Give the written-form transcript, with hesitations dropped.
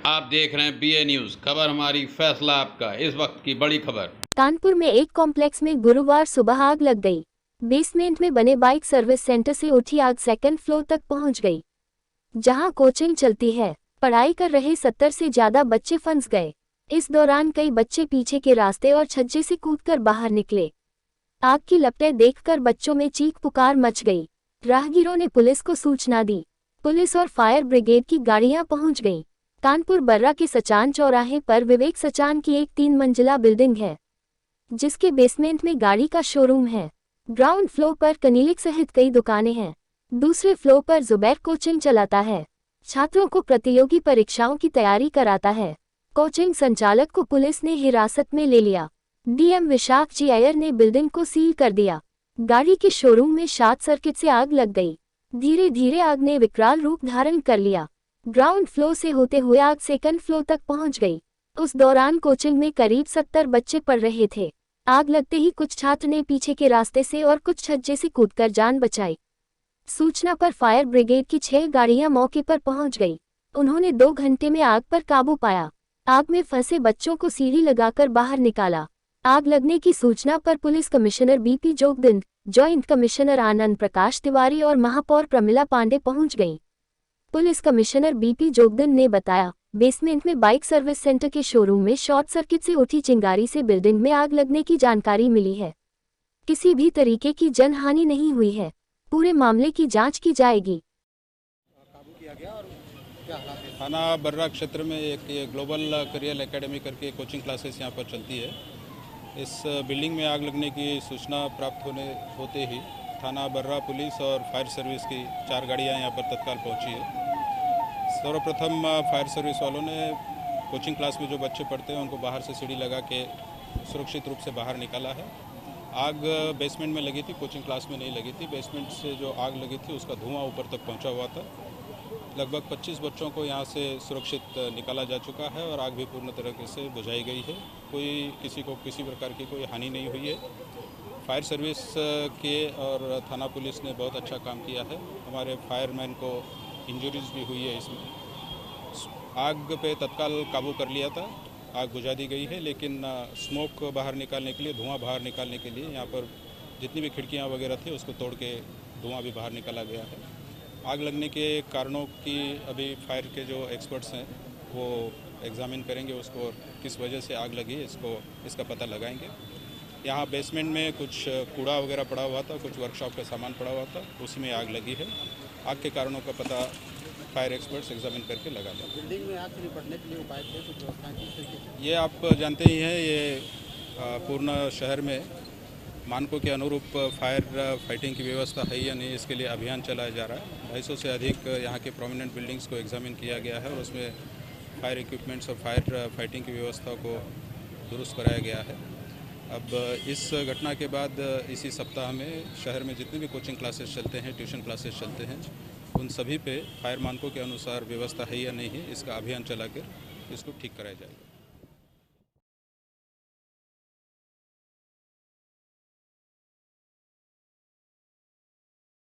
आप देख रहे हैं बीए न्यूज। खबर हमारी, फैसला आपका। इस वक्त की बड़ी खबर। कानपुर में एक कॉम्प्लेक्स में गुरुवार सुबह आग लग गई। बेसमेंट में बने बाइक सर्विस सेंटर से उठी आग सेकंड फ्लोर तक पहुंच गई, जहां कोचिंग चलती है। पढ़ाई कर रहे 70 से ज्यादा बच्चे फंस गए। इस दौरान कई बच्चे पीछे के रास्ते और छज्जे से कूदकर बाहर निकले। आग की लपटें देखकर बच्चों में चीख पुकार मच गई। राहगीरों ने पुलिस को सूचना दी। पुलिस और फायर ब्रिगेड की गाड़ियां पहुंच गईं। कानपुर बर्रा के सचान चौराहे पर विवेक सचान की एक 3 मंजिला बिल्डिंग है, जिसके बेसमेंट में गाड़ी का शोरूम है। ग्राउंड फ्लोर पर कनीलिक सहित कई दुकानें हैं। दूसरे फ्लोर पर जुबैर कोचिंग चलाता है। छात्रों को प्रतियोगी परीक्षाओं की तैयारी कराता है। कोचिंग संचालक को पुलिस ने हिरासत में ले लिया। डीएम विशाख जी अय्यर ने बिल्डिंग को सील कर दिया। गाड़ी के शोरूम में शॉर्ट सर्किट से आग लग गई। धीरे धीरे आग ने विकराल रूप धारण कर लिया। ग्राउंड फ्लोर से होते हुए आग सेकंड फ्लोर तक पहुंच गई। उस दौरान कोचिंग में करीब 70 बच्चे पढ़ रहे थे। आग लगते ही कुछ छात्र ने पीछे के रास्ते से और कुछ छज्जे से कूदकर जान बचाई। सूचना पर फायर ब्रिगेड की 6 गाड़ियां मौके पर पहुंच गई। उन्होंने 2 घंटे में आग पर काबू पाया। आग में फंसे बच्चों को सीढ़ी लगाकर बाहर निकाला। आग लगने की सूचना पर police commissioner BP Jogdand, joint commissioner Anand Prakash Tiwari और महापौर प्रमिला पांडे पहुंच गईं। पुलिस कमिश्नर बीपी जोगदंड ने बताया, बेसमेंट में बाइक सर्विस सेंटर के शोरूम में शॉर्ट सर्किट से उठी चिंगारी से बिल्डिंग में आग लगने की जानकारी मिली है। किसी भी तरीके की जनहानि नहीं हुई है। पूरे मामले की जांच की जाएगी। थाना बर्रा क्षेत्र में एक ग्लोबल करियर एकेडमी करके कोचिंग क्लासेस यहाँ पर चलती है। इस बिल्डिंग में आग लगने की सूचना प्राप्त होते ही थाना बर्रा पुलिस और फायर सर्विस की 4 गाड़ियाँ यहाँ पर तत्काल पहुँची है। सर्वप्रथम फायर सर्विस वालों ने कोचिंग क्लास में जो बच्चे पढ़ते हैं उनको बाहर से सीढ़ी लगा के सुरक्षित रूप से बाहर निकाला है। आग बेसमेंट में लगी थी, कोचिंग क्लास में नहीं लगी थी। बेसमेंट से जो आग लगी थी उसका धुआं ऊपर तक पहुंचा हुआ था। लगभग 25 बच्चों को यहां से सुरक्षित निकाला जा चुका है और आग भी पूर्ण तरीके से बुझाई गई है। किसी को किसी प्रकार की कोई हानि नहीं हुई है। फायर सर्विस के और थाना पुलिस ने बहुत अच्छा काम किया है। हमारे फायरमैन को इंजरीज भी हुई है। इसमें आग पे तत्काल काबू कर लिया था, आग बुझा दी गई है। लेकिन स्मोक बाहर निकालने के लिए, धुआं बाहर निकालने के लिए यहाँ पर जितनी भी खिड़कियाँ वगैरह थी उसको तोड़ के धुआं भी बाहर निकाला गया है। आग लगने के कारणों की अभी फायर के जो एक्सपर्ट्स हैं वो एग्जामिन करेंगे उसको, किस वजह से आग लगी इसका पता लगाएंगे। यहाँ बेसमेंट में कुछ कूड़ा वगैरह पड़ा हुआ था, कुछ वर्कशॉप का सामान पड़ा हुआ था, उसी में आग लगी है। आग के कारणों का पता फायर एक्सपर्ट्स एग्जामिन करके लगा लें। बिल्डिंग में आग से निपटने के लिए उपाय थे, कुछ व्यवस्था की? ये आप जानते ही हैं, ये पूर्ण शहर में मानकों के अनुरूप फायर फाइटिंग की व्यवस्था है या नहीं, इसके लिए अभियान चलाया जा रहा है। 250 से अधिक यहाँ के प्रोमिनेंट बिल्डिंग्स को एग्जामिन किया गया है और उसमें फायर इक्विपमेंट्स और फायर फाइटिंग की व्यवस्था को दुरुस्त कराया गया है। अब इस घटना के बाद इसी सप्ताह में शहर में जितने भी कोचिंग क्लासेस चलते हैं, ट्यूशन क्लासेस चलते हैं, उन सभी पे फायर मानकों के अनुसार व्यवस्था है या नहीं है, इसका अभियान चलाकर इसको ठीक कराया जाएगा।